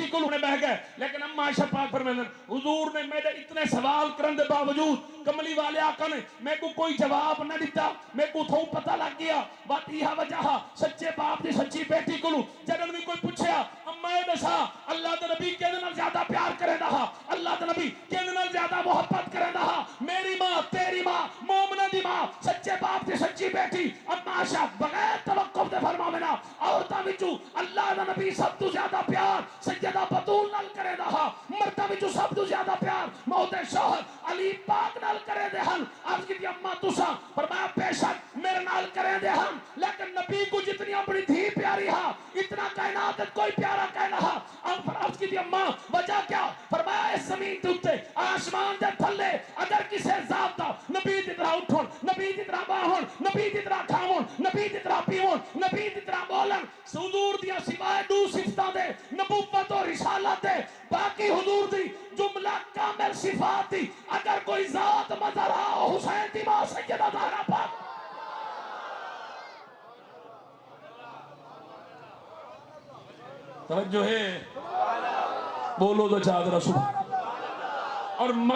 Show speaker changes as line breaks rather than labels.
نے بہ گئے لیکن اما عائشہ پاک فرمائیں حضور نے میرے اتنے سوال کرنے دے باوجود کملی والے آقا نے میں کو کوئی جواب نہ دیتا میں کو تھوں پتہ لگ گیا بات یہ وجہ سچے باپ دی سچی بیٹی کو جدن بھی کوئی پوچھیا اما اے دسا اللہ دے نبی کہندے نال زیادہ پیار کرے دا اللہ دے نبی کہندے نال زیادہ محبت کرے دا میری ماں تیری ماں مومنہ دی ماں سچے باپ دی سچی بیٹی اما عائشہ بغیر توقف دے فرماوینا عورتاں وچوں اللہ دے نبی سب تو زیادہ پیار سیدہ بطول نال کرے دا مرداں وچوں سب تو زیادہ پیار موت شوہر علی پاک نال کرے دے ہن عرض کی اما تساں فرمایا بے شک میرے نال کرے دے ہن لیکن نبی کو جتنی اپنی دھی پیاری ہا اتنا کائنات کوئی پیارا کہنا ہا عرض کی اما وجہ کیا فرمایا اس زمین تے اوتے آسمان دے تھلے اگر کسے ذات دا نبی دی طرح اٹھن نبی دی طرح باہن نبی دی طرح کھاون نبی دی طرح پیون نبی دی طرح بولن حضور دیا سوائے دو صفتاں دے نبوت و رسالت دے باقی حضور دی جملہ کامل صفات دی اگر کوئی ذات مظہر حسین دی ماں سیدہ زہرا پاک توجہ ہے بولو تو چادر سبحان اللہ اور